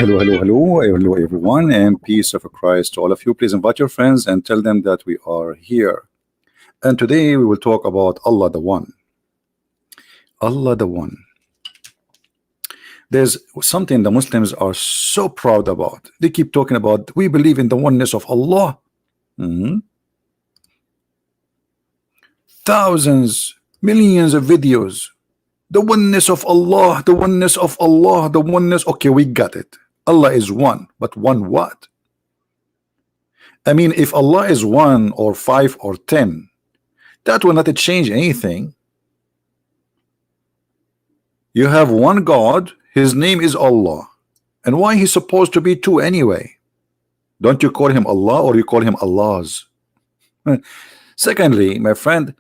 Hello, hello, hello, hello, everyone, and peace of Christ to all of you. Please invite your friends and tell them that we are here. And today we will talk about Allah the One. Allah the One. There's something the Muslims are so proud about. They keep talking about, we believe in the oneness of Allah. Thousands, millions of videos. The oneness of Allah, the oneness of Allah, the oneness. Okay, we got it. Allah is one, but one what? I mean, if Allah is 1 or 5 or 10, that will not change anything. You have one God, his name is Allah. And why he's supposed to be 2 anyway? Don't you call him Allah or you call him Allah's? Secondly, my friend,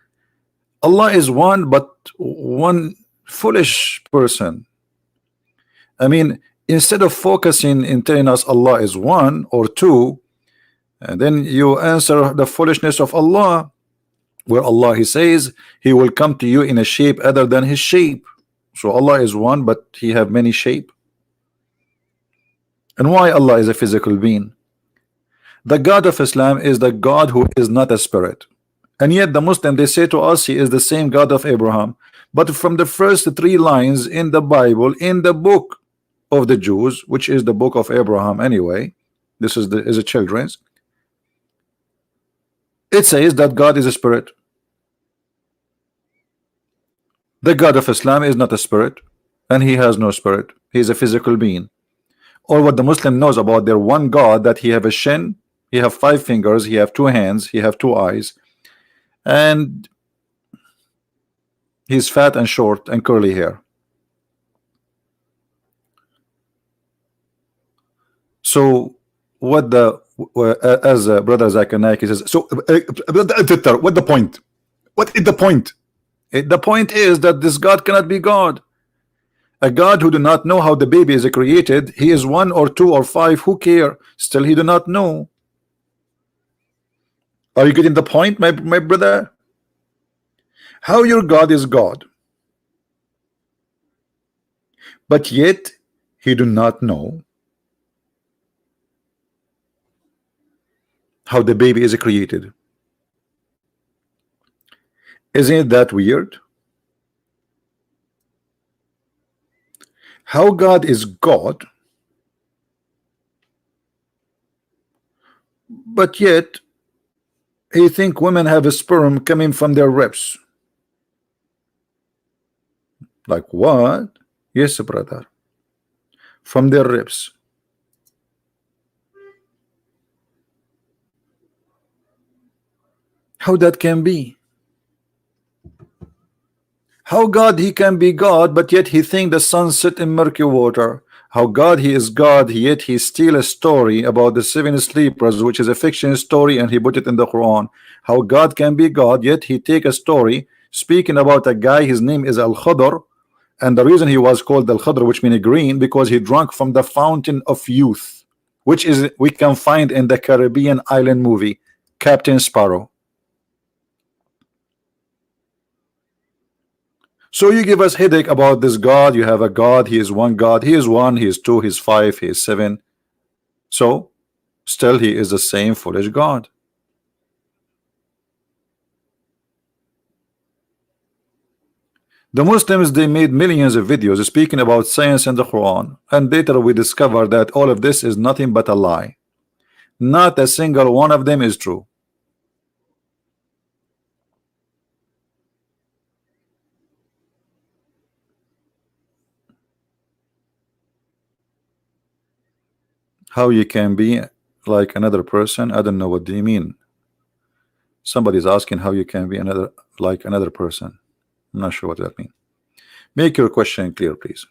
Allah is one, but one foolish person. I mean, instead of focusing in telling us Allah is 1 or 2, and then you answer the foolishness of Allah, where Allah he says he will come to you in a shape other than his shape. So Allah is one, but he have many shape. And why Allah is a physical being? The God of Islam is the God who is not a spirit. And yet the Muslim, they say to us he is the same God of Abraham. But from the first 3 lines in the Bible, in the book of the Jews, which is the book of Abraham anyway, this is a children's, it says that God is a spirit. The God of Islam is not a spirit, and he has no spirit. He is a physical being. Or what the Muslim knows about their one God, that he have a shin, he have 5 fingers, he have 2 hands, he have 2 eyes, and he's fat and short and curly hair. So what the as brother Zakir Naik says, so what the point? What is the point? The point is that this God cannot be God. A God who do not know how the baby is created, he is 1 or 2 or 5, who care? Still he do not know. Are you getting the point, my brother? How your God is God, but yet he do not know how the baby is created. Isn't it that weird? How God is God, but yet he think women have a sperm coming from their ribs. Like what? Yes, brother, from their ribs. How that can be? How God he can be God, but yet he think the sun set in murky water? How God he is God, yet he steal a story about the 7 sleepers, which is a fiction story, and he put it in the Quran. How God can be God, yet he take a story speaking about a guy, his name is Al-Khadr, and the reason he was called Al-Khadr, which means green, because he drank from the fountain of youth, which is we can find in the Caribbean island movie Captain Sparrow. So you give us headache about this God. You have a God, he is one God, he is 1, he is 2, he is 5, he is 7. So still he is the same foolish God. The Muslims, they made millions of videos speaking about science and the Quran, and later we discover that all of this is nothing but a lie. Not a single one of them is true. How you can be like another person? I don't know, what do you mean? Somebody's asking how you can be like another person. I'm not sure what that means. Make your question clear, please.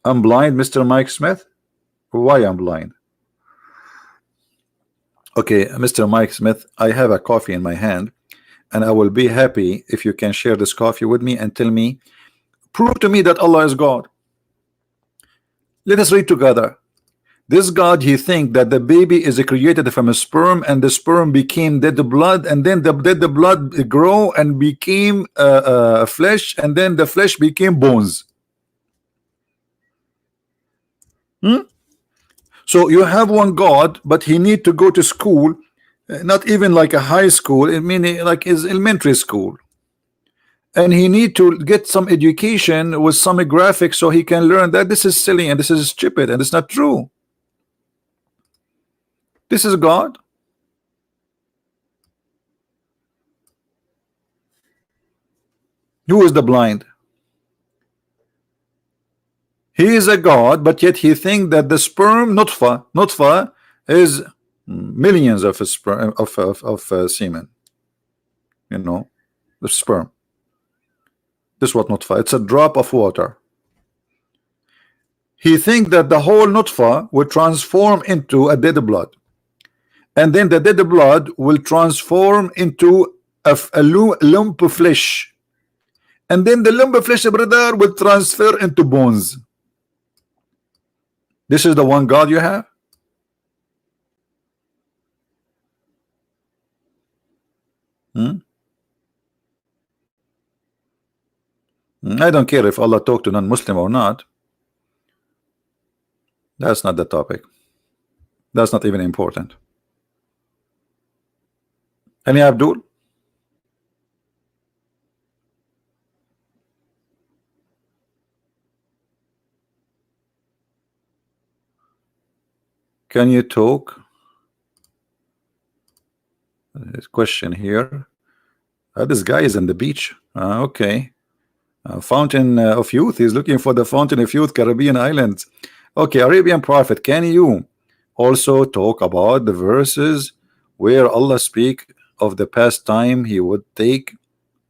I'm blind, Mr. Mike Smith. Why I'm blind? Okay, Mr. Mike Smith, I have a coffee in my hand, and I will be happy if you can share this coffee with me and tell me, prove to me that Allah is God. Let us read together. This God, he think that the baby is created from a sperm, and the sperm became dead blood, and then the dead blood grow and became flesh, and then the flesh became bones. Hmm? So you have one God, but he need to go to school, not even like a high school, I mean like his elementary school, and he need to get some education with some graphics so he can learn that this is silly and this is stupid and it's not true. This is God. Who is the blind? He is a God, but yet he think that the sperm nutfa is millions of sperm of semen. You know, the sperm. This is what nutfa. It's a drop of water. He think that the whole nutfa will transform into a dead blood, and then the dead blood will transform into a lump of flesh, and then the lump of flesh, brother, will transfer into bones. This is the one God you have. I don't care if Allah talk to non-Muslim or not. That's not the topic. That's not even important. Any Abdul? Can you talk? This question here. This guy is on the beach. Okay. Fountain of Youth. He's looking for the Fountain of Youth, Caribbean islands. Okay, Arabian Prophet. Can you also talk about the verses where Allah speak of the past time He would take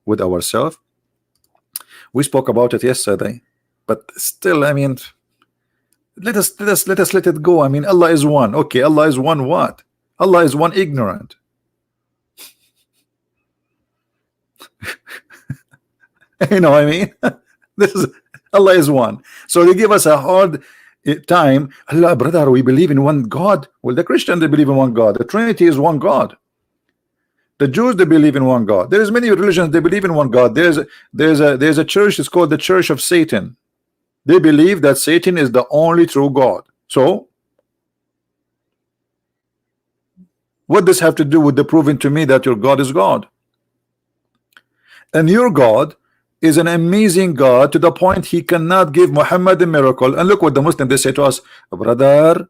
with ourselves? We spoke about it yesterday, but still, I mean, let us let it go. I mean, Allah is one. Okay, Allah is one. What? Allah is one ignorant. You know what I mean? This is Allah is one. So they give us a hard time. Allah, brother, we believe in one God. Well, the Christian, they believe in one God. The Trinity is one God. The Jews, they believe in one God. There's many religions, they believe in one God. There's a church, it's called the Church of Satan. They believe that Satan is the only true God. So what does have to do with the proving to me that your God is God? And your God is an amazing God to the point he cannot give Muhammad a miracle. And look what the Muslims, they say to us, brother,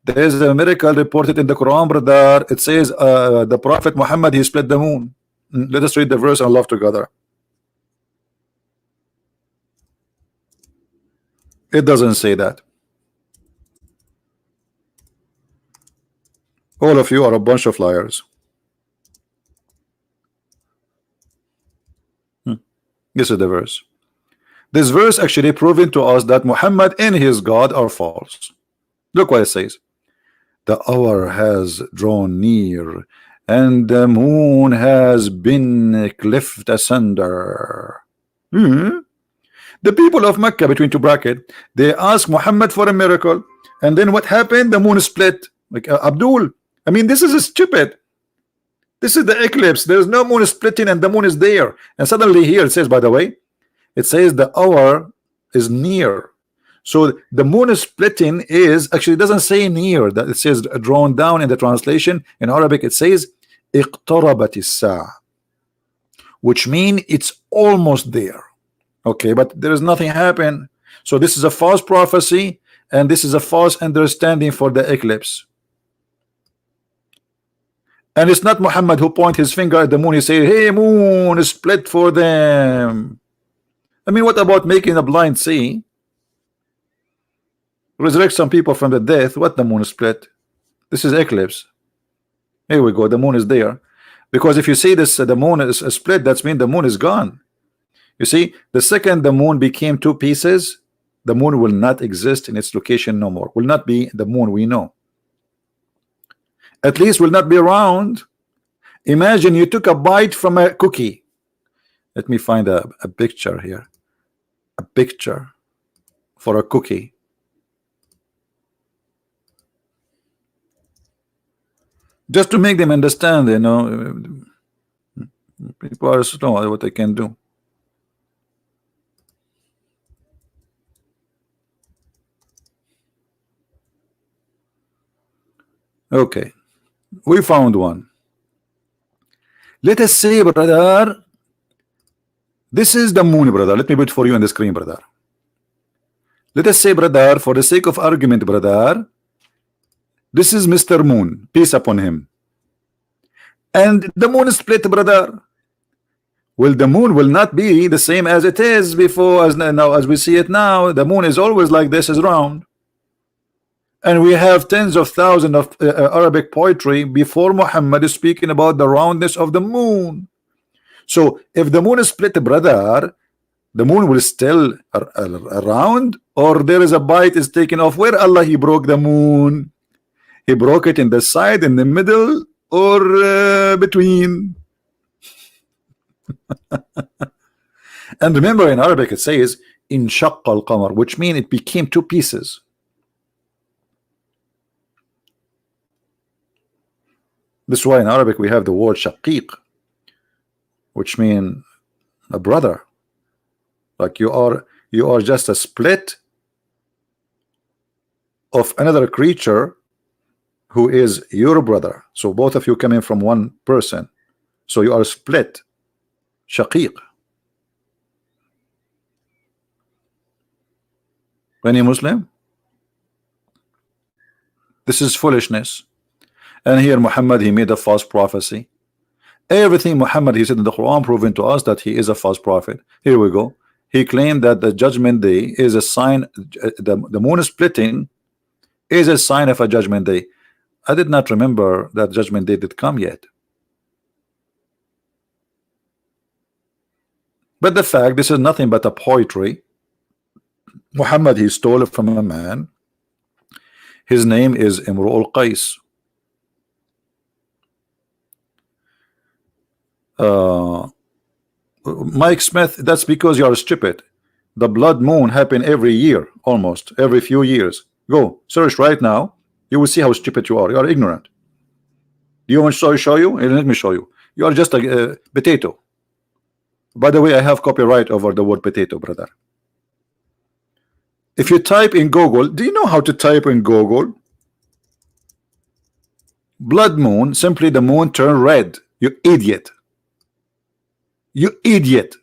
there is a miracle reported in the Quran, brother. It says the Prophet Muhammad, he split the moon. Let us read the verse and love together. It doesn't say that. All of you are a bunch of liars. This is the verse. This verse actually proving to us that Muhammad and his God are false. Look what it says. The hour has drawn near, and the moon has been cleft asunder. The people of Mecca, between two brackets, they asked Muhammad for a miracle, and then what happened? The moon split. Like Abdul, I mean, this is stupid. This is the eclipse. There's no moon splitting, and the moon is there. And suddenly here it says, by the way, it says the hour is near. So the moon is splitting is actually doesn't say near, that it says drawn down in the translation. In Arabic it says اقتربت الساعة, which means it's almost there. Okay, but there is nothing happen. So this is a false prophecy, and this is a false understanding for the eclipse. And it's not Muhammad who point his finger at the moon. He say, hey moon, split for them. I mean, what about making the blind see? Resurrect some people from the death. What the moon split? This is eclipse. Here we go. The moon is there, because if you see this, the moon is split. That means the moon is gone. You see, the second the moon became two pieces, the moon will not exist in its location no more. Will not be the moon we know. At least will not be around. Imagine you took a bite from a cookie. Let me find a picture here. A picture for a cookie. Just to make them understand, you know, people are slow at what they can do. Okay, we found one. Let us say, brother, this is the moon, brother. Let me put it for you on the screen, brother. Let us say, brother, for the sake of argument, brother, this is Mr. Moon, peace upon him. And the moon is split, brother. Well, the moon will not be the same as it is before, as now, as we see it now. The moon is always like this, is round. And we have tens of thousands of Arabic poetry before Muhammad is speaking about the roundness of the moon. So if the moon is split, brother, the moon will still around, or there is a bite is taken off. Where Allah he broke the moon? He broke it in the side, in the middle, or between. And remember, in Arabic it says in shaqqa al-qamar, which means it became two pieces. This is why in Arabic we have the word shaqiq, which means a brother. Like you are just a split of another creature who is your brother. So both of you coming from one person. So you are split. Shaqiq. Any Muslim? This is foolishness. And here Muhammad, he made a false prophecy. Everything Muhammad he said in the Quran proving to us that he is a false prophet. Here we go. He claimed that the judgment day is a sign, the moon splitting is a sign of a judgment day. I did not remember that judgment day did come yet. But the fact, this is nothing but a poetry. Muhammad, he stole it from a man. His name is Imru al-Qais. Mike Smith, that's because you are stupid. The blood moon happen every year, almost every few years. Go search right now. You will see how stupid you are. You are ignorant. Do you want to show you? Let me show you. You are just a potato. By the way, I have copyright over the word potato, brother. If you type in Google, do you know how to type in Google? Blood moon, simply the moon turn red. You idiot. You idiot.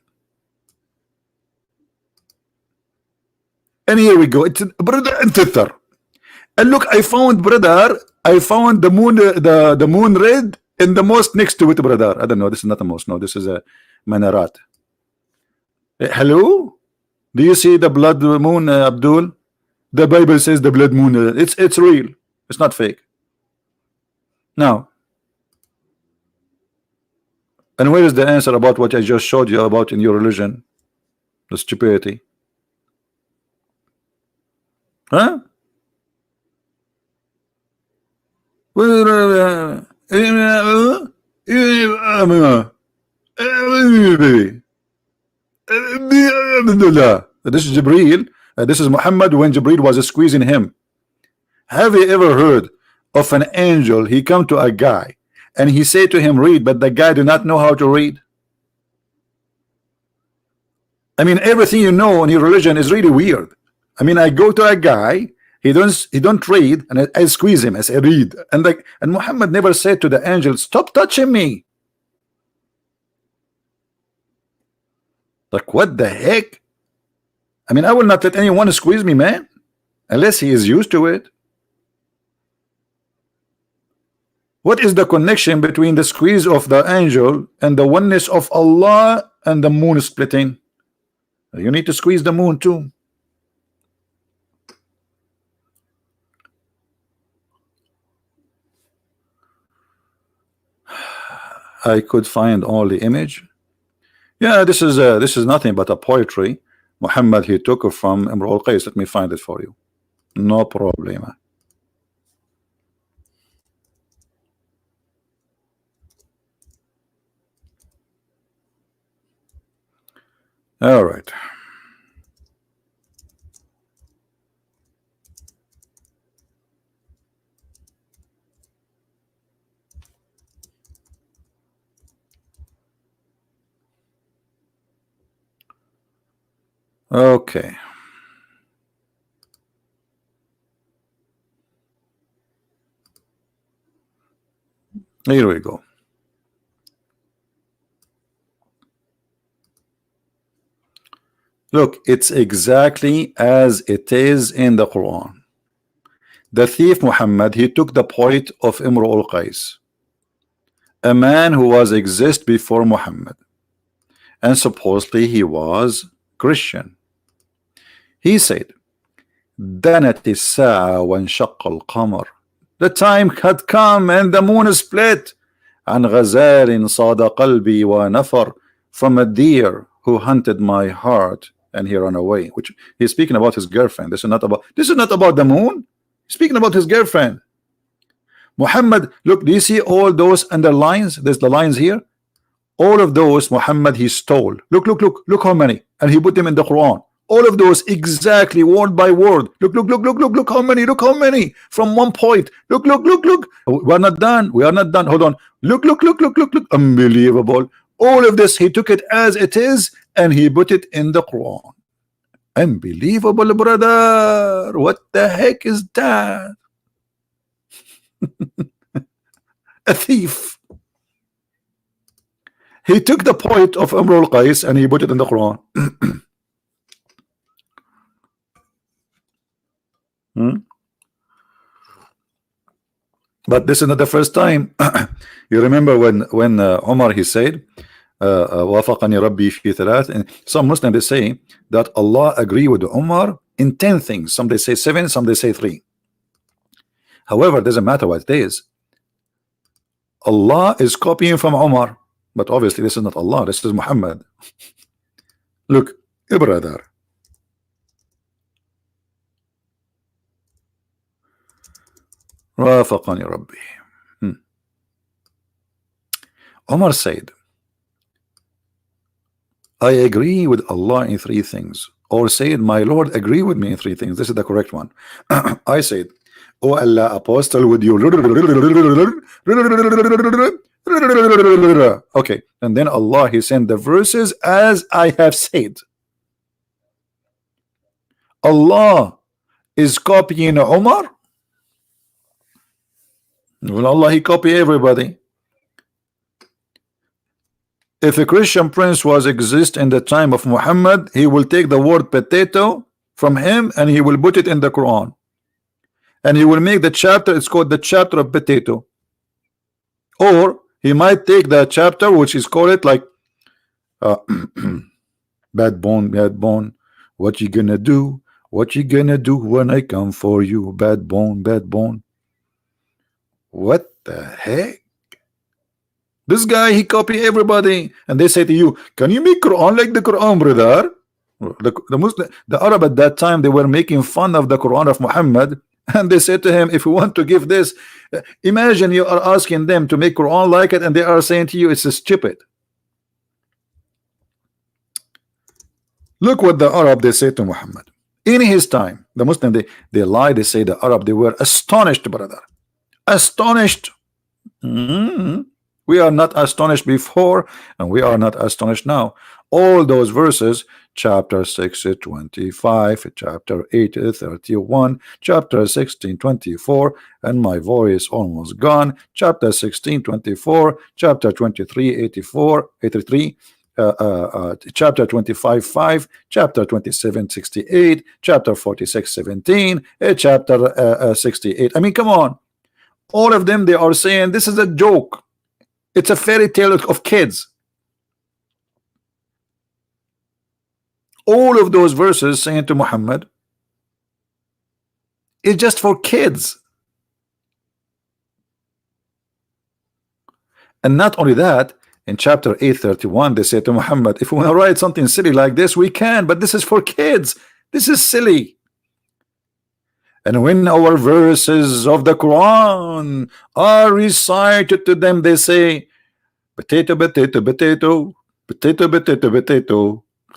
And here we go. It's brother and sister. And look, I found, brother, I found the moon, the moon red in the mosque next to it, brother. I don't know. This is not a mosque. No, this is a minarat. Hello? Do you see the blood moon, Abdul? The Bible says the blood moon. It's real. It's not fake. Now, and where is the answer about what I just showed you about in your religion? The stupidity. Huh? This is Jibreel. This is Muhammad when Jibreel was squeezing him. Have you ever heard of an angel? He come to a guy and he say to him, read, but the guy do not know how to read. I mean, everything you know in your religion is really weird. I mean, I go to a guy, he don't read, and I squeeze him, I say read, and Muhammad never said to the angel, stop touching me. Like, what the heck? I mean, I will not let anyone squeeze me, man, unless he is used to it. What is the connection between the squeeze of the angel and the oneness of Allah and the moon splitting? You need to squeeze the moon too. I could find all the image. Yeah, this is nothing but a poetry. Muhammad, he took it from Imru al-Qais. Let me find it for you. No problem. All right. Okay. Here we go. Look, it's exactly as it is in the Quran. The thief Muhammad, he took the point of Imru al-Qais, a man who was exist before Muhammad, and supposedly he was Christian. He said, دنت الساعة وانشق القمر. The time had come and the moon split. عن غزال صاد قلبي ونفر. From a deer who hunted my heart and he ran away. Which he's speaking about his girlfriend. This is not about the moon. He's speaking about his girlfriend. Muhammad, look, do you see all those underlines? There's the lines here. All of those Muhammad he stole. Look how many, and he put them in the Quran. All of those exactly word by word. Look how many from one point. Look. We're not done. Hold on. Look. Unbelievable. All of this he took it as it is and he put it in the Quran. Unbelievable, brother. What the heck is that? A thief. He took the point of Imru al-Qais and he put it in the Quran. But this is not the first time. You remember when Umar he said, وافقني ربي في ثلاث. And some Muslims they say that Allah agree with Umar in 10 things. Some they say 7, some they say 3. However, it doesn't matter what it is. Allah is copying from Umar, but obviously this is not Allah. This is Muhammad. Look, brother. وافقني ربي. Umar said, I agree with Allah in 3 things, or said my Lord agree with me in 3 things. This is the correct one. I said, oh Allah, apostle with you. Okay, and then Allah he sent the verses as I have said. Allah is copying Umar. Well, Allah he copy everybody. If a Christian prince was exist in the time of Muhammad, he will take the word potato from him and he will put it in the Quran, and he will make the chapter, it's called the chapter of potato. Or he might take the chapter which is called it like bad bone, what you gonna do when I come for you, bad bone. What the heck? This guy he copy everybody, and they say to you, can you make Quran like the Quran, brother? The Arab at that time, they were making fun of the Quran of Muhammad, and they said to him, if you want to give this, imagine you are asking them to make Quran like it, and they are saying to you it's stupid. Look what the Arab they say to Muhammad in his time. The Muslim they lie, they say the Arab they were astonished, brother, astonished. We are not astonished before, and we are not astonished now. All those verses, chapter 6 25, chapter 8 31, chapter 16 24, and my voice almost gone, chapter 16 24, chapter 23 84 83, chapter 25 5, chapter 27 68, chapter 46 17, chapter 68. I mean, come on. All of them, they are saying this is a joke. It's a fairy tale of kids. All of those verses saying to Muhammad, it's just for kids. And not only that, in chapter 831, they say to Muhammad, if we want to write something silly like this, we can, but this is for kids. This is silly. And when our verses of the Quran are recited to them, they say, potato.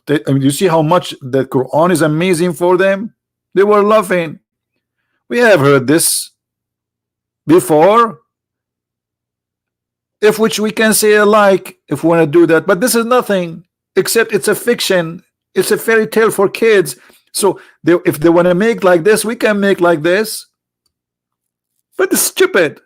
I mean, you see how much the Quran is amazing for them? They were laughing. We have heard this before, if which we can say alike if we want to do that. But this is nothing except it's a fiction. It's a fairy tale for kids. So if they want to make like this, we can make like this. But it's stupid.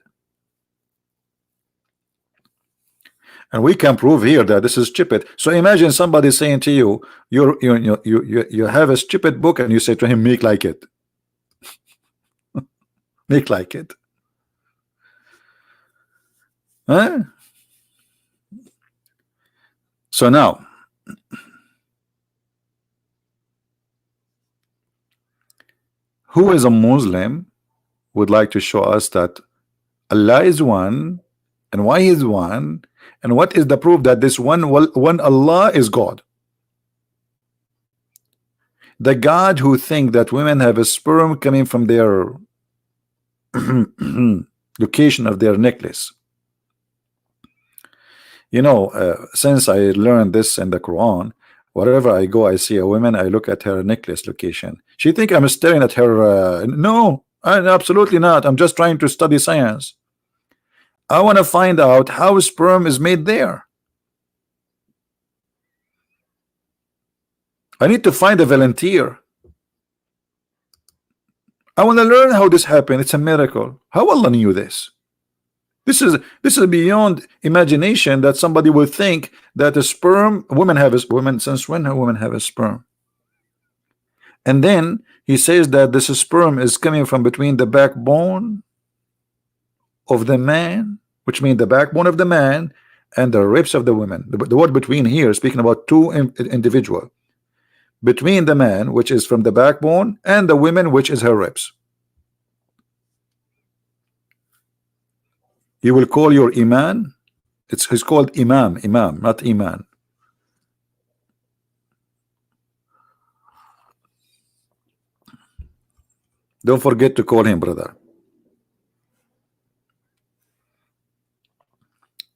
And we can prove here that this is stupid. So imagine somebody saying to you, you have a stupid book, and you say to him, make like it. Make like it. Huh? So now, who is a Muslim would like to show us that Allah is one, and why He is one, and what is the proof that this one Allah is God? The God who think that women have a sperm coming from their location of their necklace. You know, since I learned this in the Quran, wherever I go, I see a woman, I look at her necklace location. She think I'm staring at her. No, absolutely not. I'm just trying to study science. I want to find out how sperm is made there. I need to find a volunteer. I want to learn how this happened. It's a miracle. How Allah knew this? This is beyond imagination that somebody would think that a sperm, since when women have a sperm? And then he says that this sperm is coming from between the backbone of the man, which means the backbone of the man and the ribs of the woman. The word between here is speaking about two individual. Between the man, which is from the backbone, and the women, which is her ribs. You will call your Iman. It's called Imam, not Iman. Don't forget to call him brother.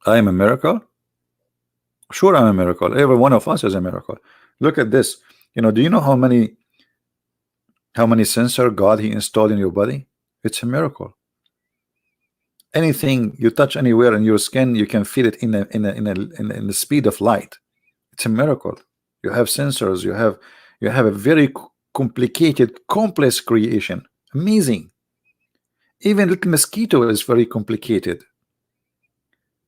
I am a miracle. Sure, I'm a miracle. Every one of us is a miracle. Look at this. You know, do you know how many sensor God He installed in your body? It's a miracle. Anything you touch anywhere in your skin, you can feel it in the speed of light. It's a miracle. You have sensors. You have a very complicated, complex creation. Amazing. Even little mosquito is very complicated.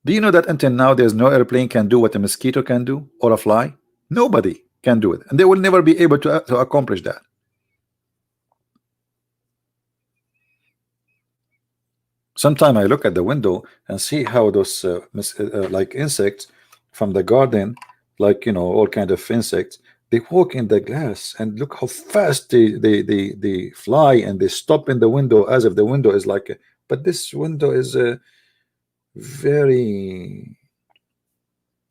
Do you know that until now there's no airplane can do what a mosquito can do, or a fly? Nobody can do it, and they will never be able to accomplish that. Sometimes I look at the window and see how those like insects from the garden, like, you know, all kind of insects, they walk in the glass, and look how fast they fly, and they stop in the window as if the window is like but this window is very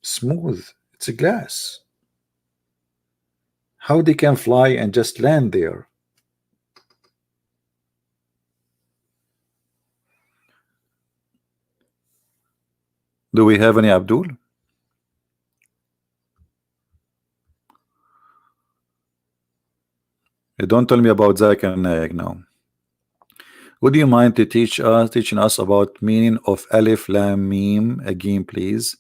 smooth. It's a glass. How they can fly and just land there? Do we have any Abdul? Don't tell me about Zakir Naik now. Would you mind to teaching us about meaning of Alif Lam Mim again, please?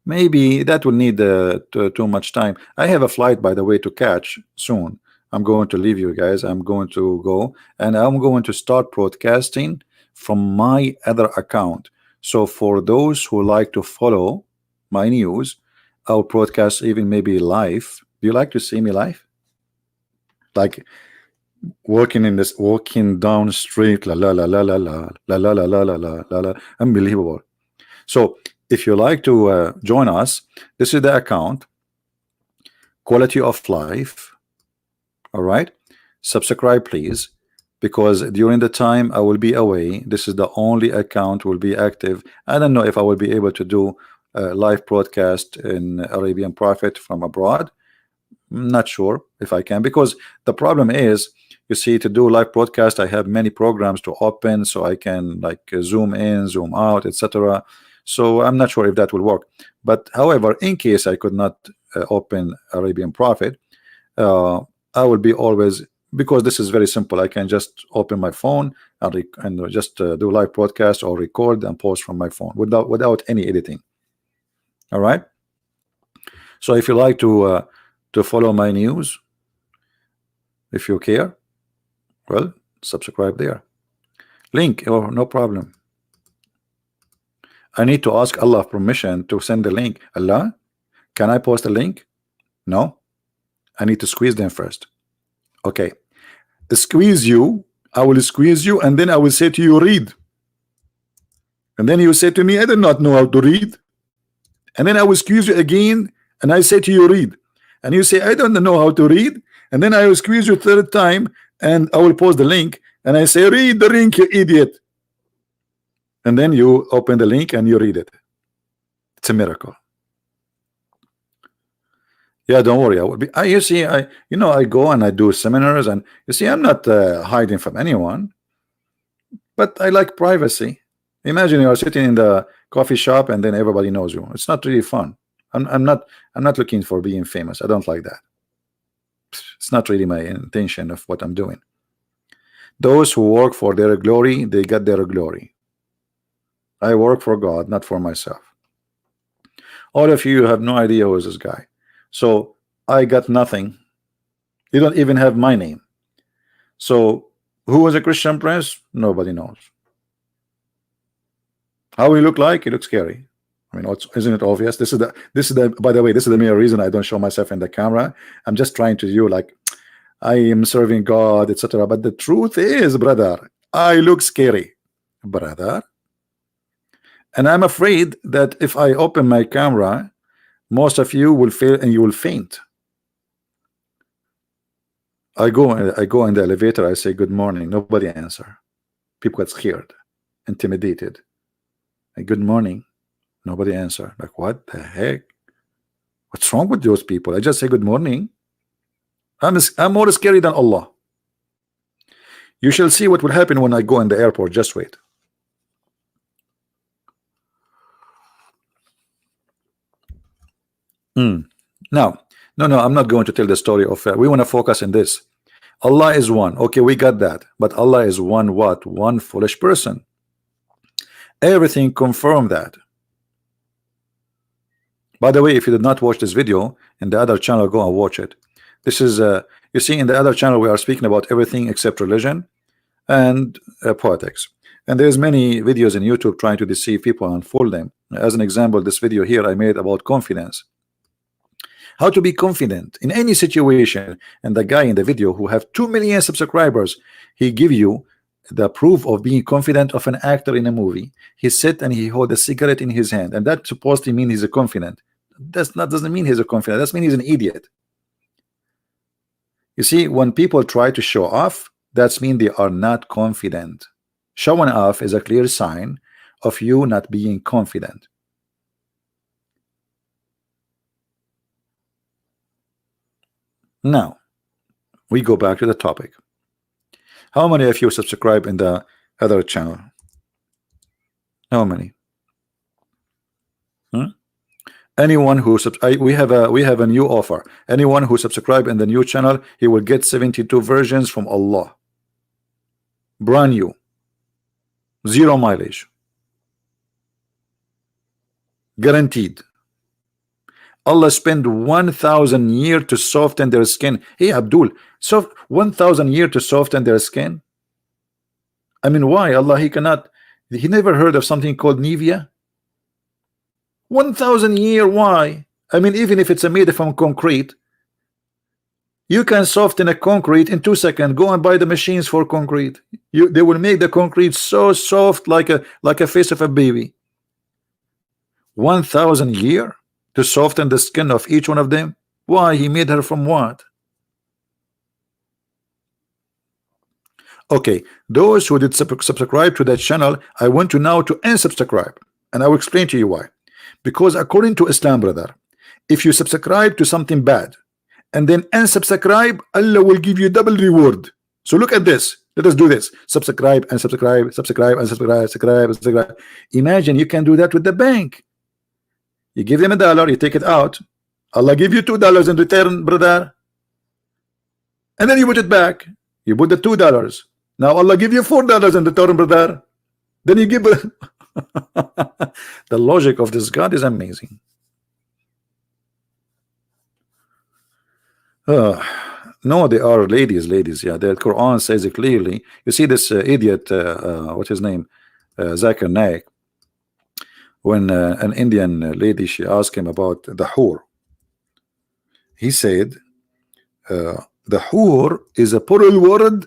Maybe that will need too much time. I have a flight, by the way, to catch soon. I'm going to leave you guys. I'm going to go, and I'm going to start broadcasting from my other account. So for those who like to follow my news, I'll broadcast even maybe live. Do you like to see me live? Like walking down street, la la la la la la la la la la la la la la, unbelievable. So if you like to join us, this is the account, Quality of Life. All right, subscribe please, because during the time I will be away, this is the only account will be active. I don't know if I will be able to do a live broadcast in Arabian Prophet from abroad. I'm not sure if I can, because the problem is, you see, to do live broadcast I have many programs to open, so I can like zoom in, zoom out, etc. So I'm not sure if that will work. But however, in case I could not open Arabian Prophet, I will be always, because this is very simple, I can just open my phone and just do live broadcast or record and post from my phone without any editing. All right, so if you like to follow my news, if you care, well, subscribe there. Link, oh, no problem. I need to ask Allah permission to send the link. Allah, can I post a link? No, I need to squeeze them first. Okay, squeeze you, I will squeeze you, and then I will say to you, read. And then you say to me, I do not know how to read. And then I will squeeze you again, and I say to you, read. And you say, I don't know how to read. And then I will squeeze you third time, and I will post the link, and I say, read the link, you idiot. And then you open the link and you read it. It's a miracle. Yeah, don't worry. I will be. You see, I go and I do seminars, and you see, I'm not hiding from anyone, but I like privacy. Imagine you are sitting in the coffee shop and then everybody knows you. It's not really fun. I'm not looking for being famous. I don't like that. It's not really my intention of what I'm doing. Those who work for their glory, they get their glory. I work for God, not for myself. All of you have no idea who is this guy. So I got nothing. You don't even have my name. So who was a Christian Prince? Nobody knows. How he look like? He looks scary. I mean, isn't it obvious? This is the by the way, this is the main reason I don't show myself in the camera. I'm just trying to do like I am serving God, etc. But the truth is, brother, I look scary, brother. And I'm afraid that if I open my camera, most of you will fail and you will faint. I go in the elevator, I say good morning, nobody answer. People get scared, intimidated. Good morning, nobody answer. Like, what the heck? What's wrong with those people? I just say good morning. I'm more scary than Allah. You shall see what will happen when I go in the airport. Just wait. Now, no, I'm not going to tell the story of we want to focus on this. Allah is one. Okay, we got that. But Allah is one what? One foolish person. Everything confirm that. By the way, if you did not watch this video in the other channel, go and watch it. This is you see, in the other channel we are speaking about everything except religion and politics. And there's many videos in YouTube trying to deceive people and fool them. As an example, this video here I made about confidence. How to be confident in any situation. And the guy in the video who have 2 million subscribers, he give you the proof of being confident of an actor in a movie. He sit and he hold a cigarette in his hand, and that supposedly mean he's a confident. Doesn't mean he's a confident. That means he's an idiot. You see, when people try to show off, that's mean they are not confident. Showing off is a clear sign of you not being confident. Now we go back to the topic. How many of you subscribe in the other channel? How many? Anyone who we have a new offer. Anyone who subscribe in the new channel, he will get 72 versions from Allah, brand new, 0 mileage, guaranteed. Allah spent 1,000 years to soften their skin. Hey Abdul, so 1,000 years to soften their skin? I mean, why? Allah, he never heard of something called Nivea? 1,000 years, why? I mean, even if it's made from concrete, you can soften a concrete in 2 seconds. Go and buy the machines for concrete. They will make the concrete so soft like a face of a baby. 1,000 years to soften the skin of each one of them? Why? He made her from what? Okay, those who did subscribe to that channel, I want to now to unsubscribe, and I will explain to you why. Because according to Islam, brother, if you subscribe to something bad and then unsubscribe, Allah will give you double reward. So look at this. Let us do this. Subscribe and subscribe, subscribe and subscribe, subscribe. Imagine you can do that with the bank. You give them $1, you take it out. Allah give you $2 in return, brother. And then you put it back. You put the $2. Now Allah give you $4 in return, brother. Then you give the logic of this God is amazing. No, they are ladies. Yeah, the Quran says it clearly. You see this idiot, what's his name? Zakir Naik. when an Indian lady, she asked him about the hur. He said the hur is a plural word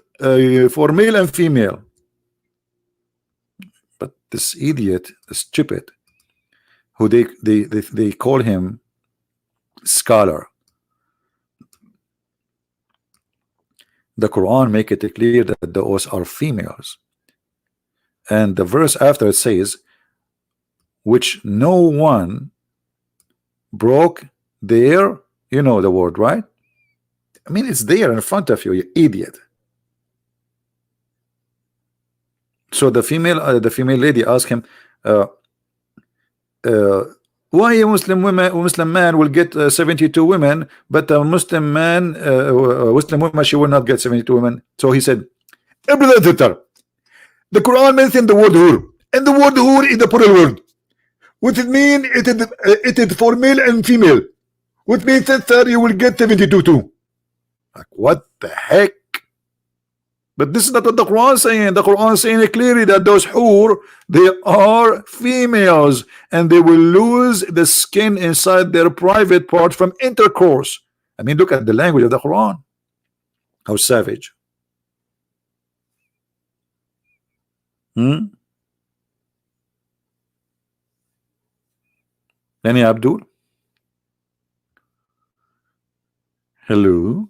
for male and female. But this idiot, this stupid, who they call him scholar, the Quran make it clear that those are females, and the verse after it says, which no one broke their, you know the word, right? I mean, it's there in front of you, you idiot. So the female lady asked him, why a Muslim man will get 72 women, but a Muslim man, Muslim woman, she will not get 72 women. So he said, the Quran mentioned the word hur, and the word hur is the plural word, which it means it is for male and female, which means that you will get 72 too. Like, what the heck? But this is not what the Quran is saying. The Quran is saying clearly that those hur, they are females, and they will lose the skin inside their private part from intercourse. I mean, look at the language of the Quran. How savage. Any Abdul? Hello?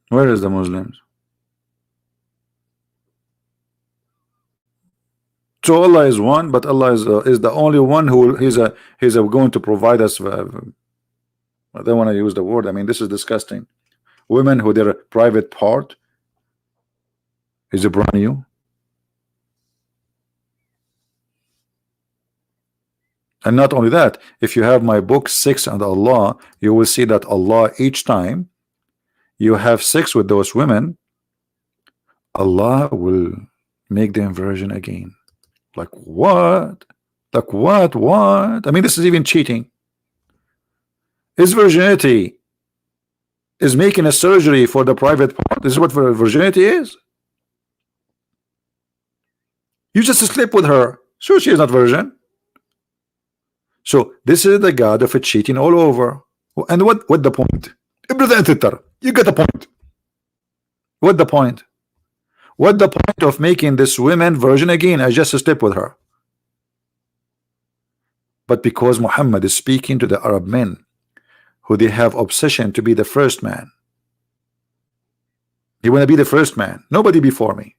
Where is the Muslims? So Allah is one, but Allah is the only one who he's going to provide us. I don't want to use the word. I mean, this is disgusting. Women who their private part is a brand new. And not only that, if you have my book 6 and Allah, you will see that Allah, each time you have sex with those women, Allah will make them virgin again. Like what? Like what? I mean, this is even cheating. His virginity is making a surgery for the private part. This is what virginity is. You just sleep with her, so she is not virgin. So this is the God of a cheating all over. And what the point? You get the point. What the point? What the point of making this woman virgin again? I just slept with her. But because Muhammad is speaking to the Arab men who they have obsession to be the first man. He want to be the first man. Nobody before me.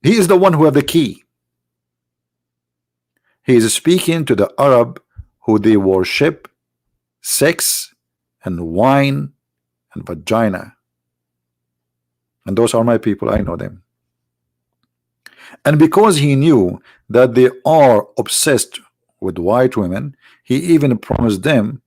He is the one who have the key. He is speaking to the Arab who they worship sex and wine and vagina. And those are my people, I know them. And because he knew that they are obsessed with white women, he even promised them.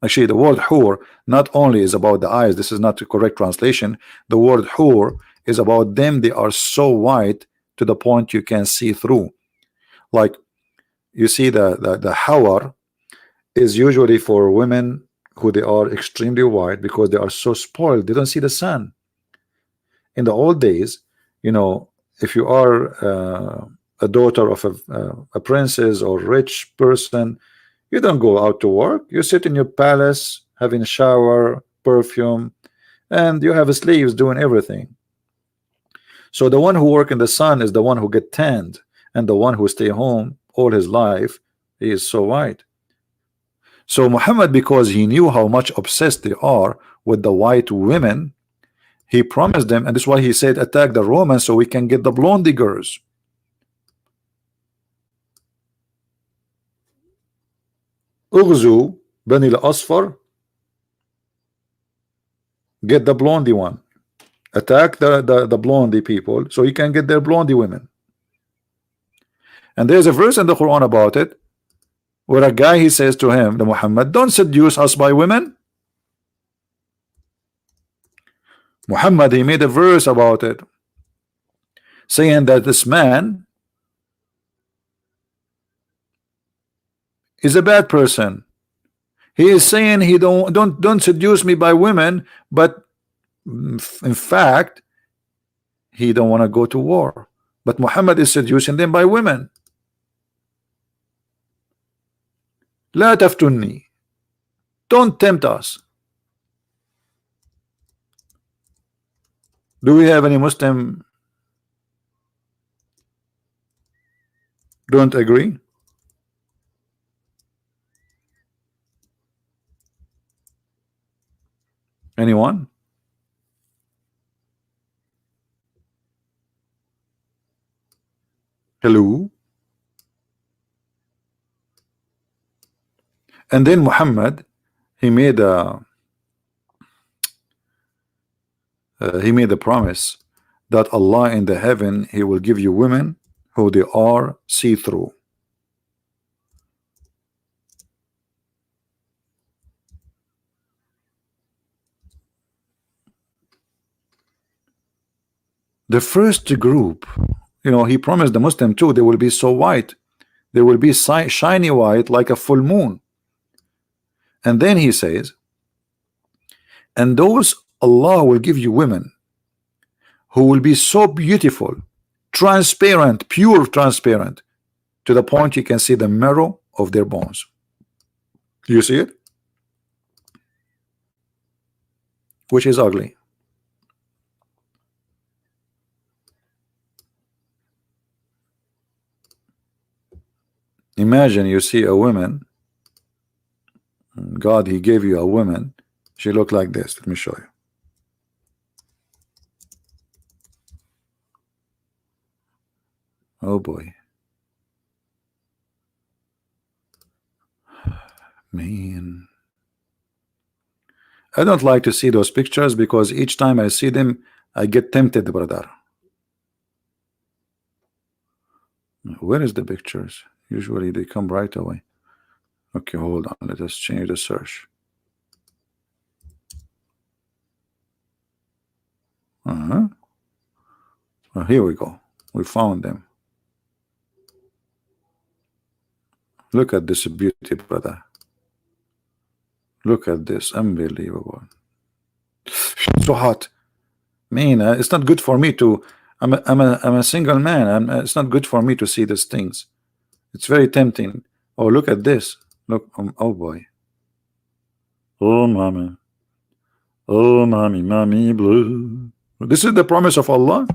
Actually, the word hur not only is about the eyes, this is not the correct translation. The word hur is about them. They are so white to the point you can see through. Like you see the hawar is usually for women who they are extremely white because they are so spoiled, they don't see the sun. In the old days, you know, if you are a daughter of a princess or rich person, you don't go out to work. You sit in your palace having a shower, perfume, and you have slaves doing everything. So the one who work in the sun is the one who get tanned, and the one who stay home all his life, he is so white. So Muhammad, because he knew how much obsessed they are with the white women, he promised them, and that's why he said attack the Romans so we can get the blondie girls. Ughzu Bani al-Asfar, get the blondie one. Attack the blondie people so you can get their blondie women. And there's a verse in the Quran about it where a guy, he says to him, the Muhammad, don't seduce us by women. Muhammad, he made a verse about it saying that this man is a bad person. He is saying he don't seduce me by women, but In fact, he don't want to go to war, but Muhammad is seducing them by women. لا تفتني, don't tempt us. Do we have any Muslim don't agree? Anyone? Hello? And then Muhammad, he made a promise that Allah in the heaven, he will give you women who they are see-through. The first group, he promised the Muslim too, they will be so white, they will be shiny white like a full moon. And then he says, and those Allah will give you women who will be so beautiful, transparent, pure transparent, to the point you can see the marrow of their bones. You see it? Which is ugly. Imagine you see a woman, God, he gave you a woman, she looked like this. Let me show you. Oh boy. Man. I don't like to see those pictures because each time I see them, I get tempted, brother. Where is the pictures? Usually they come right away. Okay, hold on. Let us change the search. Well, here we go. We found them. Look at this beauty, brother. Look at this. Unbelievable. So hot. Man, it's not good for me to. I'm a single man. It's not good for me to see these things. It's very tempting. Oh, look at this. Look. Oh boy. Oh, mommy. Oh, mommy, mommy blue. This is the promise of Allah.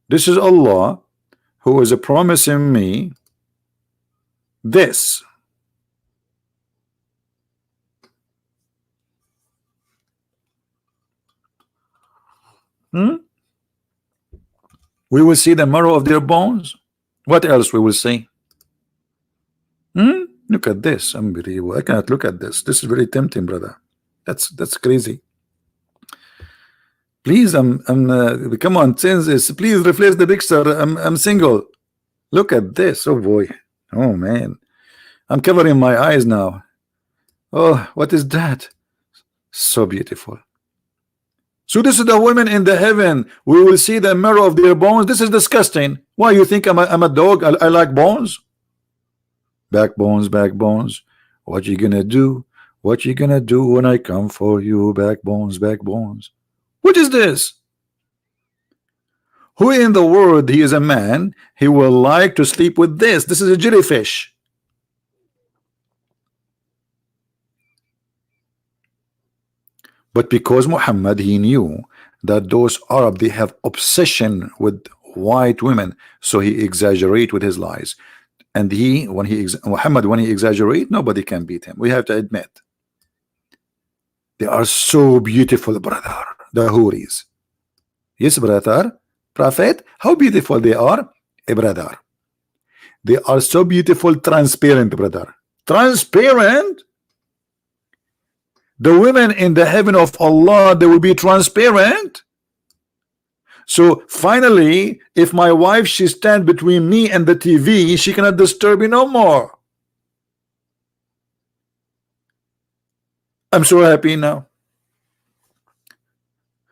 This is Allah who is promising me this. We will see the marrow of their bones. What else we will see? Look at this. Unbelievable. I cannot look at this. This is very tempting, brother. That's crazy. Please, come on, census. Please replace the picture. I'm single. Look at this. Oh boy. Oh man. I'm covering my eyes now. Oh, what is that? So beautiful. So this is the women in the heaven. We will see the marrow of their bones. This is disgusting. Why you think I'm a dog? I like bones. Backbones, backbones. What you gonna do? What you gonna do when I come for you? Backbones, backbones. What is this? Who in the world, he is a man, he will like to sleep with this? This is a jellyfish. But because Muhammad, he knew that those Arab, they have obsession with white women, so he exaggerate with his lies. And Muhammad, when he exaggerate, nobody can beat him. We have to admit. They are so beautiful, brother. The Houris. Yes, brother. Prophet, how beautiful they are, brother. They are so beautiful, transparent, brother. Transparent. The women in the heaven of Allah, they will be transparent. So finally, if my wife, she stand between me and the TV, she cannot disturb me no more. I'm so happy now.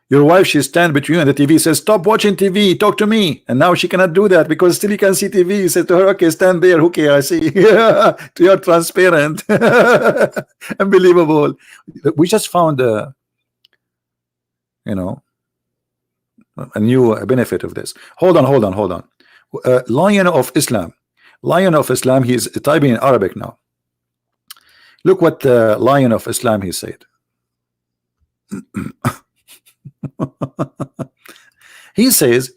Your wife, she stand between you and the TV, says, stop watching TV, talk to me. And now she cannot do that because still you can see TV. You say to her, okay, stand there, who cares? I see. You're transparent. Unbelievable. We just found you know, a new benefit of this. Hold on. Lion of Islam. Lion of Islam, he's typing in Arabic now. Look what the Lion of Islam he said. He says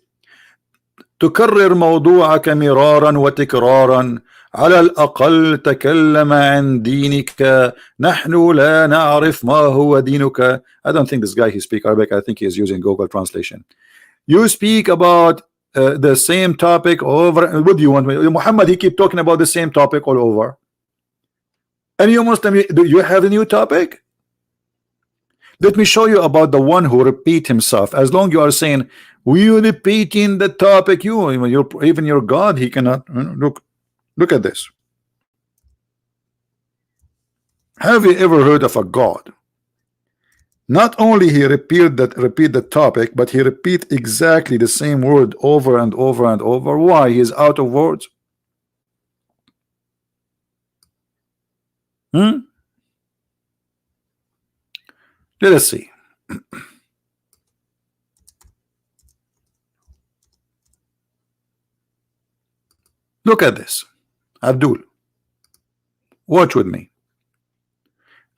تكرر موضوعك مرارا وتكرارا على الأقل تكلم عن دينك نحن لا نعرف ما هو دينك. I don't think this guy he speak Arabic. I think he is using Google translation. You speak about the same topic over. What do you want me? Muhammad, he keep talking about the same topic all over. And you Muslim, do you have a new topic? Let me show you about the one who repeat himself. As long you are saying we repeating the topic, even your God, he cannot. Look at this. Have you ever heard of a God? Not only he repeat the topic, but he repeat exactly the same word over and over and over. Why? He's out of words. Let us see. Look at this. Abdul, watch with me.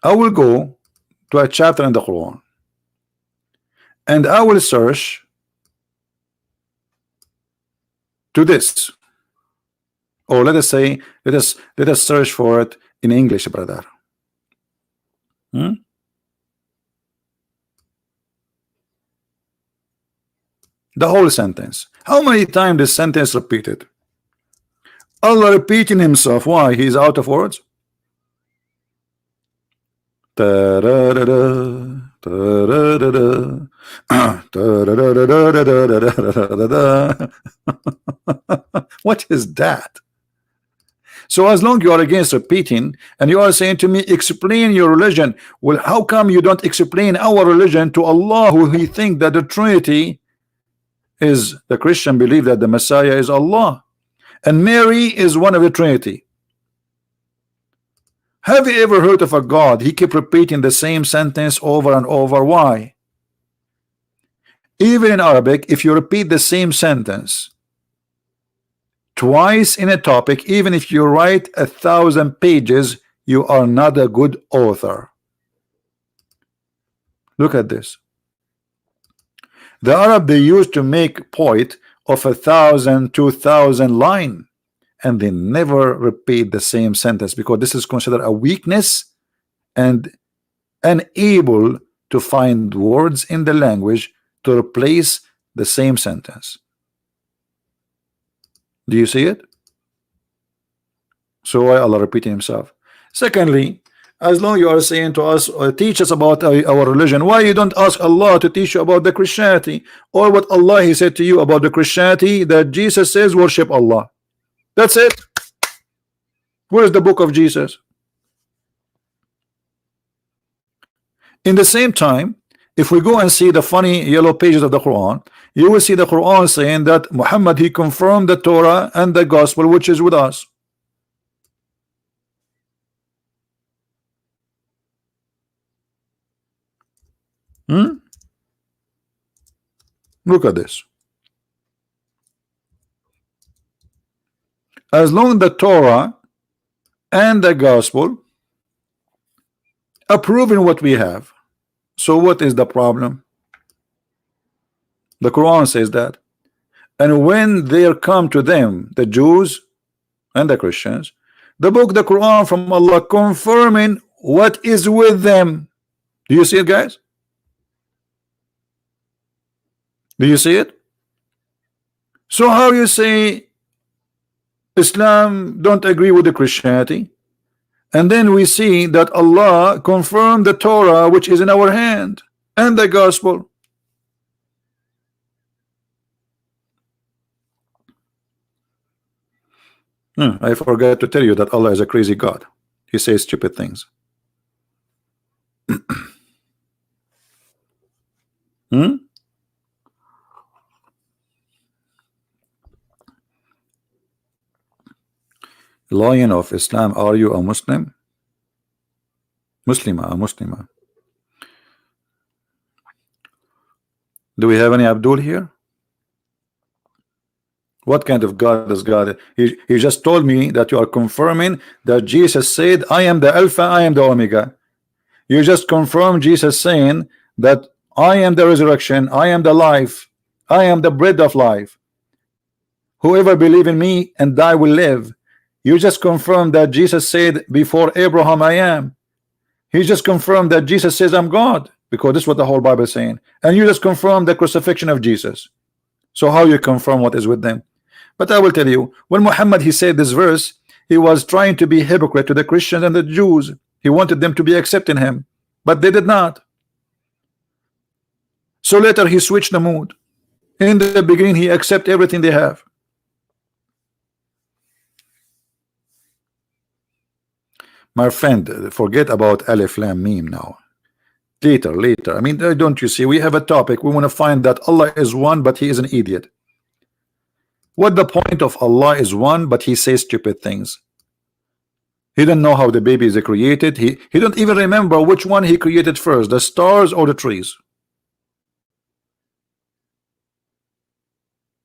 I will go to a chapter in the Quran and I will search to this, or let us say let us search for it in English, brother. The whole sentence. How many times this sentence repeated? Allah repeating himself. Why? He's out of words. What is that? So as long you are against repeating and you are saying to me, explain your religion. Well, how come you don't explain our religion to Allah, who he think that the Trinity is? The Christian believe that the Messiah is Allah and Mary is one of the Trinity. Have you ever heard of a God? He kept repeating the same sentence over and over. Why? Even in Arabic, if you repeat the same sentence twice in a topic, even if you write 1,000 pages, you are not a good author. Look at this. The Arab, they used to make poet of 1,000, 2,000 line, and they never repeat the same sentence because this is considered a weakness and unable to find words in the language to replace the same sentence. Do you see it? So why Allah repeating himself? Secondly, as long you are saying to us, teach us about our religion, why you don't ask Allah to teach you about the Christianity, or what Allah he said to you about the Christianity, that Jesus says worship Allah? That's it. Where is the book of Jesus? In the same time, if we go and see the funny yellow pages of the Quran, you will see the Quran saying that Muhammad, he confirmed the Torah and the gospel which is with us. Look at this. As long as the Torah and the gospel approving what we have, so what is the problem? The Quran says that. And when there come to them, the Jews and the Christians, the book, the Quran from Allah, confirming what is with them. Do you see it, guys? Do you see it? So how you say Islam don't agree with the Christianity, and then we see that Allah confirmed the Torah which is in our hand and the gospel. I forgot to tell you that Allah is a crazy God. He says stupid things. Lion of Islam, are you a Muslim? Muslima, a Muslima. Do we have any Abdul here? What kind of God is God? He just told me that you are confirming that Jesus said, I am the Alpha, I am the Omega. You just confirmed Jesus saying that I am the resurrection, I am the life, I am the bread of life. Whoever believe in me and die will live. You just confirmed that Jesus said before Abraham I am. He just confirmed that Jesus says I'm God, because this is what the whole Bible is saying. And you just confirmed the crucifixion of Jesus. So how you confirm what is with them? But I will tell you, when Muhammad he said this verse, he was trying to be hypocrite to the Christians and the Jews. He wanted them to be accepting him, but they did not. So later he switched the mood. In the beginning he accept everything they have. My friend, forget about Alif Lam Mim now. Later. I mean, don't you see? We have a topic. We want to find that Allah is one, but he is an idiot. What the point of Allah is one, but he says stupid things? He don't know how the baby is created. He don't even remember which one he created first, the stars or the trees.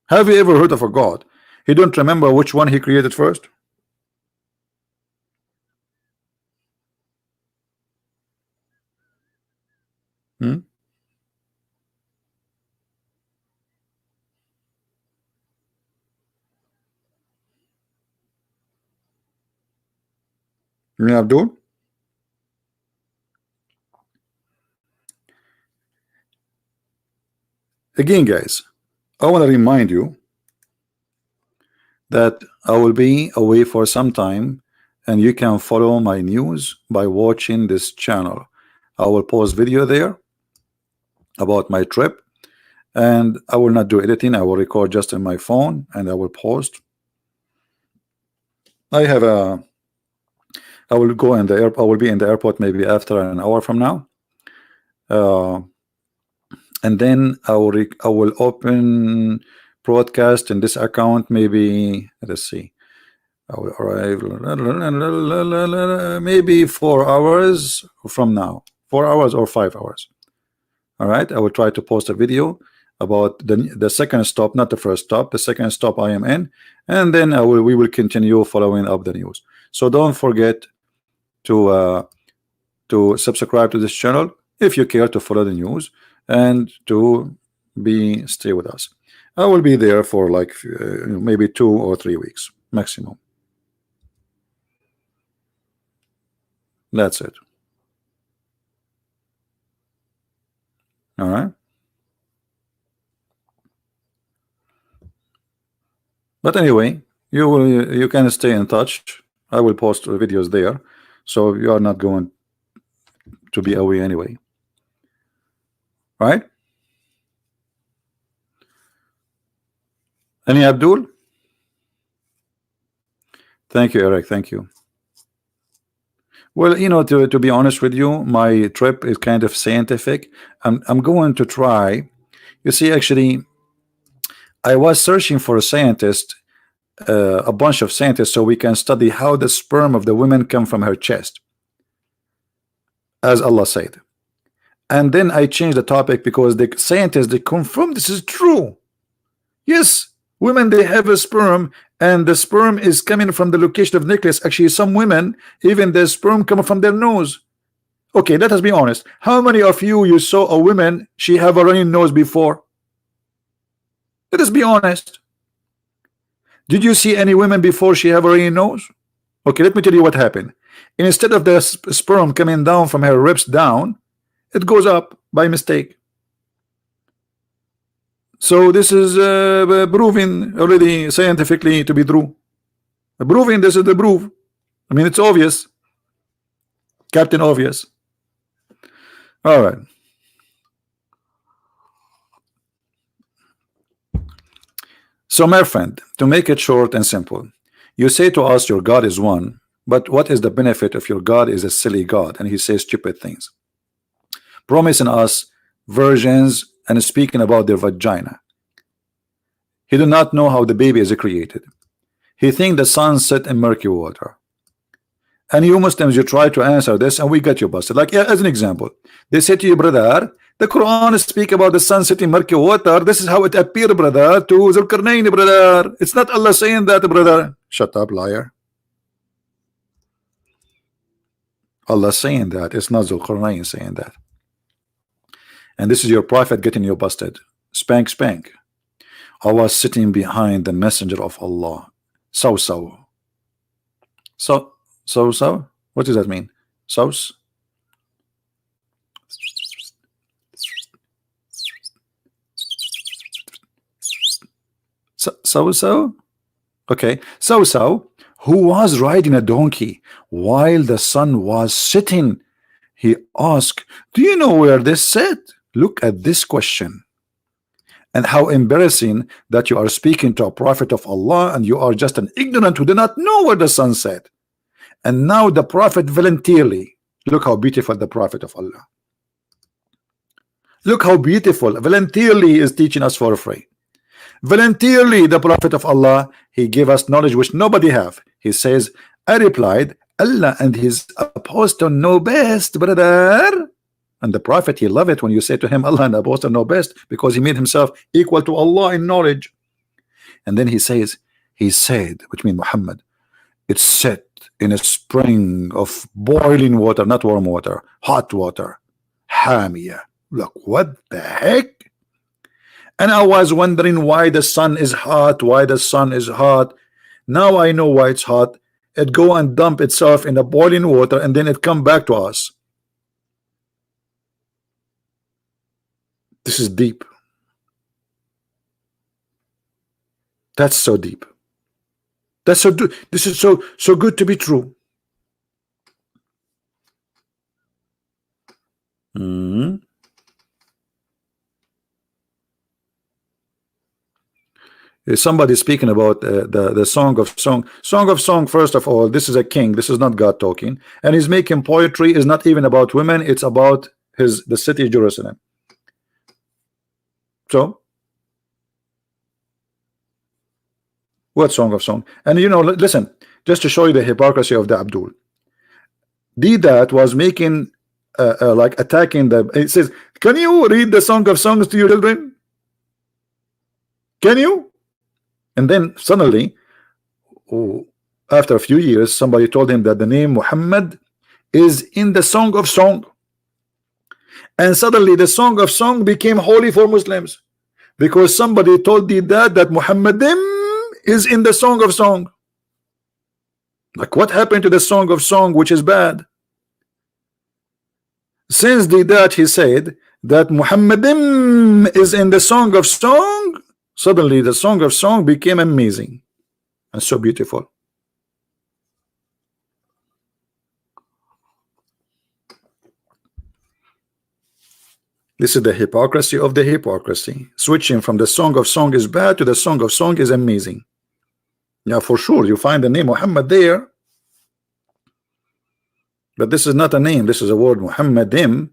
Have you ever heard of a God? He don't remember which one he created first? Hmm? Abdul? Again, guys, I want to remind you that I will be away for some time, and you can follow my news by watching this channel. I will post video there about my trip, and I will not do editing. I will record just on my phone and I will post. I will go in the airport. I will be in the airport maybe after an hour from now, and then I will open broadcast in this account. Maybe let's see, I will arrive maybe 4 hours from now, 4 hours or 5 hours. All right, I will try to post a video about the second stop, not the first stop, the second stop I am in, and then we will continue following up the news. So don't forget to subscribe to this channel if you care to follow the news and to stay with us. I will be there for like maybe 2 or 3 weeks maximum. That's it. All right. But anyway, you can stay in touch. I will post videos there, so you are not going to be away anyway. Right? Any Abdul? Thank you, Eric. Thank you. Well, you know, to be honest with you, my trip is kind of scientific. I'm going to try. You see, actually, I was searching for a scientist, a bunch of scientists, so we can study how the sperm of the woman come from her chest, as Allah said. And then I changed the topic because the scientists, they confirm this is true. Yes, women, they have a sperm, and the sperm is coming from the location of nucleus. Actually, some women, even the sperm come from their nose. Okay, let us be honest. How many of you saw a woman, she have a running nose before? Let us be honest. Did you see any women before she have a running nose? Okay, let me tell you what happened. Instead of the sperm coming down from her ribs down, it goes up by mistake. So this is proven already scientifically to be true. Proving this is the proof. I mean, it's obvious. Captain Obvious. All right. So, my friend, to make it short and simple, you say to us your God is one, but what is the benefit if your God is a silly God and he says stupid things, promising us virgins and speaking about their vagina? He do not know how the baby is created. He think the sun set in murky water. And you Muslims, you try to answer this and we got you busted. Like, as an example, they say to you, brother, The Quran speak about the sun setting murky water. This is how it appeared, brother, to Zulkarnain, brother. It's not Allah saying that, brother. Shut up, liar. Allah saying that. It's not Zulkarnain saying that. And this is your prophet getting you busted. Spank, spank. I was sitting behind the messenger of Allah. So. What does that mean? Sauce? So? Okay. So, who was riding a donkey while the sun was setting. He asked, do you know where this set? Look at this question. And how embarrassing that you are speaking to a prophet of Allah and you are just an ignorant who do not know where the sun set. And now the prophet voluntarily, look how beautiful the prophet of Allah. Look how beautiful, voluntarily is teaching us for free. Voluntarily the prophet of Allah, he gave us knowledge which nobody have. He says, I replied, Allah and his apostle know best, brother. And the prophet, he love it when you say to him, Allah and the apostle know best, because he made himself equal to Allah in knowledge. And then he says, he said, which means Muhammad, it's set in a spring of boiling water, not warm water, hot water, Hamia. Look, what the heck? And I was wondering why the sun is hot, why the sun is hot. Now I know why it's hot. It go and dump itself in the boiling water and then it come back to us. This is deep. That's so deep. That's so. This is so good to be true. Somebody speaking about the Song of Song. First of all, this is a king. This is not God talking, and he's making poetry. Is not even about women. It's about the city of Jerusalem. So, what Song of Song? And you know, listen, just to show you the hypocrisy of the Abdul. That was making like attacking the. It says, can you read the Song of Songs to your children? Can you? And then suddenly, after a few years, somebody told him that the name Muhammad is in the Song of Song. And suddenly the Song of Song became holy for Muslims. Because somebody told that Muhammadim is in the Song of Song. Like, what happened to the Song of Song, which is bad? Since that he said that Muhammadim is in the Song of Song, suddenly the Song of Song became amazing and so beautiful. This is the hypocrisy of the hypocrisy. Switching from the Song of Song is bad to the Song of Song is amazing. Yeah, for sure, you find the name Muhammad there. But this is not a name. This is a word, Muhammadim,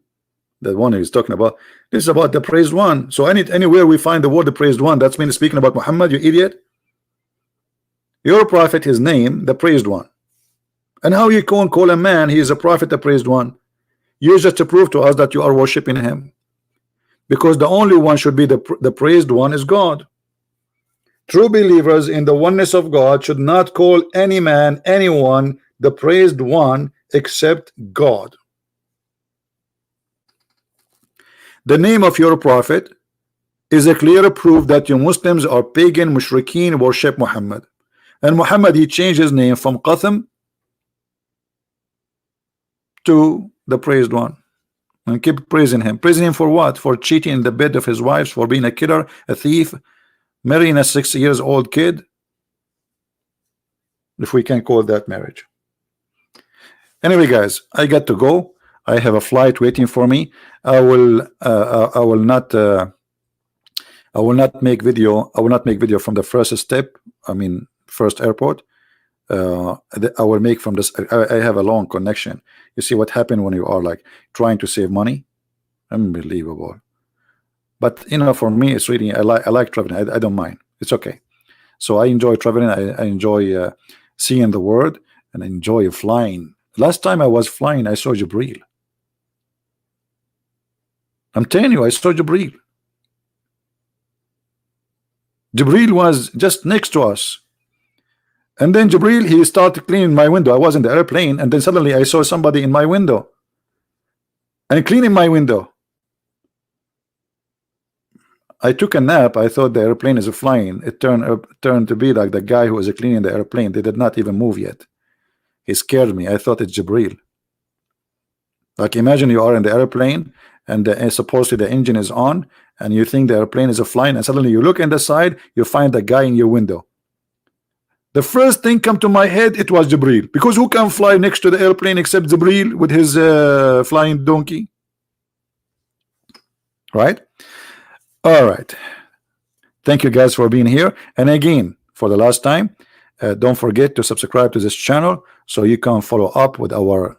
the one he's talking about. This is about the praised one. So anywhere we find the word the praised one, that's means speaking about Muhammad, you idiot. Your prophet, his name, the praised one. And how you can call a man, he is a prophet, the praised one? You just to prove to us that you are worshiping him. Because the only one should be the praised one is God. True believers in the oneness of God should not call any man, anyone, the praised one except God. The name of your prophet is a clear proof that you Muslims are pagan, mushrikeen, worship Muhammad. And Muhammad, he changed his name from Qatham to the praised one. And keep praising him. Praising him for what? For cheating in the bed of his wives, for being a killer, a thief, marrying a 6-year-old kid. If we can call that marriage. Anyway, guys, I got to go. I have a flight waiting for me. I will not make video. I will not make video from the first step. I mean, first airport. I will make from this. I have a long connection. You see what happened when you are like trying to save money? Unbelievable. But you know, for me, it's really I like traveling. I don't mind. It's okay. So I enjoy traveling. I enjoy seeing the world, and I enjoy flying. Last time I was flying, I saw Jibril. I'm telling you, I saw Jibril. Jibril was just next to us. And then Jibril, he started cleaning my window. I was in the airplane, and then suddenly I saw somebody in my window and cleaning my window. I took a nap. I thought the airplane is flying. It turned to be like the guy who was cleaning the airplane. They did not even move yet. He scared me. I thought it's Jibril. Like, imagine you are in the airplane, and supposedly the engine is on, and you think the airplane is flying, and suddenly you look in the side, you find the guy in your window. The first thing come to my head, it was Jibril, because who can fly next to the airplane except Jibril with his flying donkey, right? All right, thank you guys for being here. And again, for the last time, don't forget to subscribe to this channel so you can follow up with our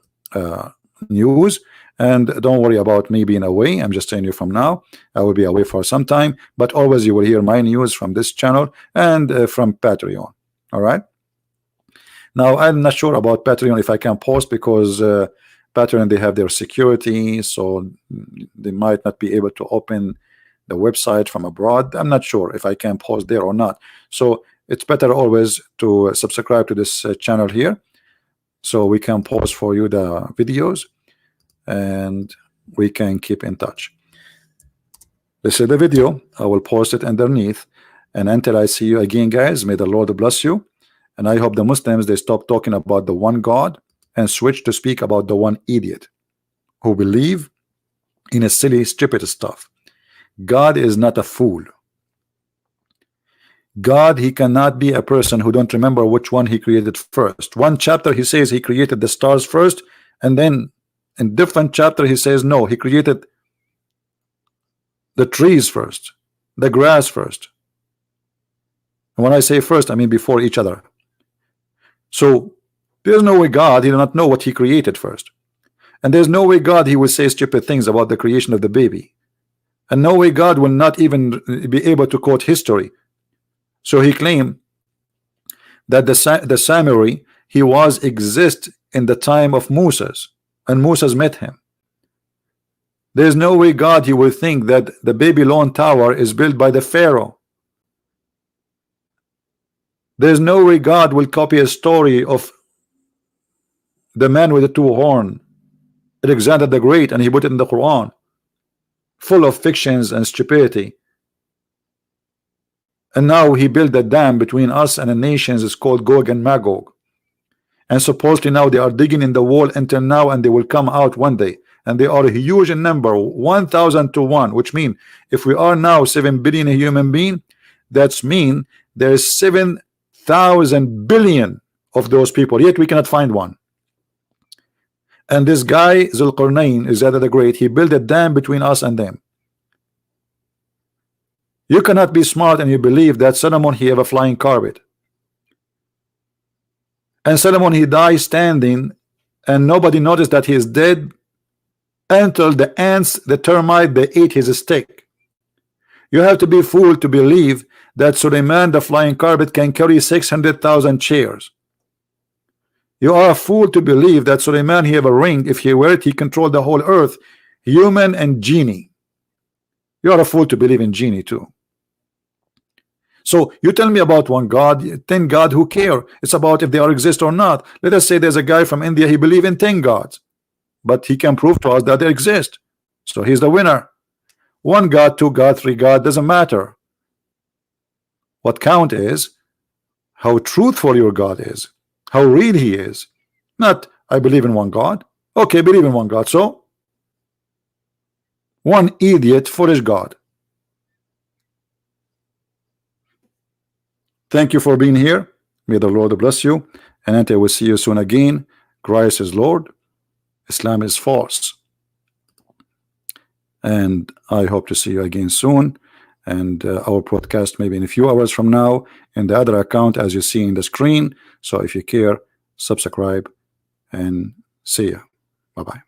news. And don't worry about me being away. I'm just telling you from now, I will be away for some time, but always you will hear my news from this channel and from Patreon. All right, now I'm not sure about Patreon if I can post, because Patreon, they have their security, so they might not be able to open the website from abroad. I'm not sure if I can post there or not, so it's better always to subscribe to this channel here so we can post for you the videos and we can keep in touch. This is the video. I will post it underneath, and until I see you again, guys, may the Lord bless you. And I hope the Muslims, they stop talking about the one God and switch to speak about the one idiot who believe in a silly, stupid stuff. God is not a fool. God, he cannot be a person who don't remember which one he created first. One chapter he says he created the stars first, and then in different chapter he says no, he created the trees first, the grass first. And when I say first, I mean before each other. So there's no way God, he did not know what he created first. And there's no way God, he will say stupid things about the creation of the baby. And no way God will not even be able to quote history. So he claimed that the samurai, he was exist in the time of Moses, and Moses met him. There's no way God, he will think that the Babylon tower is built by the Pharaoh. There's no way God will copy a story of the man with the two horns, Alexander the Great, and he put it in the Qur'an, full of fictions and stupidity. And now he built a dam between us and the nations. It's called Gog and Magog. And supposedly now they are digging in the wall until now, and they will come out one day. And they are huge in number, 1,000 to 1, which means if we are now 7 billion human being, that's mean there's 7,000 billion of those people, yet we cannot find one. And this guy Zulqarnain, Alexander the Great, he built a dam between us and them. You cannot be smart and you believe that Solomon, he have a flying carpet, and Solomon, he died standing, and nobody noticed that he is dead until the ants, the termite, they ate his stick. You have to be fooled to believe that Suleiman, the flying carpet, can carry 600,000 chairs. You are a fool to believe that Suleiman, he have a ring. If he wear it, he controlled the whole earth, human and genie. You are a fool to believe in genie too. So you tell me about one God, 10 God, who care? It's about if they are exist or not. Let us say there's a guy from India, he believe in 10 gods, but he can prove to us that they exist. So he's the winner. One God, 2 God, 3 God, doesn't matter. What count is how truthful your God is, how real he is. Not I believe in one God. Okay, believe in one God. So one idiot, foolish God. Thank you for being here. May the Lord bless you, and until we see you soon again. Christ is Lord, Islam is false, and I hope to see you again soon. And our broadcast maybe in a few hours from now in the other account, as you see in the screen. So if you care, subscribe, and see you. Bye bye.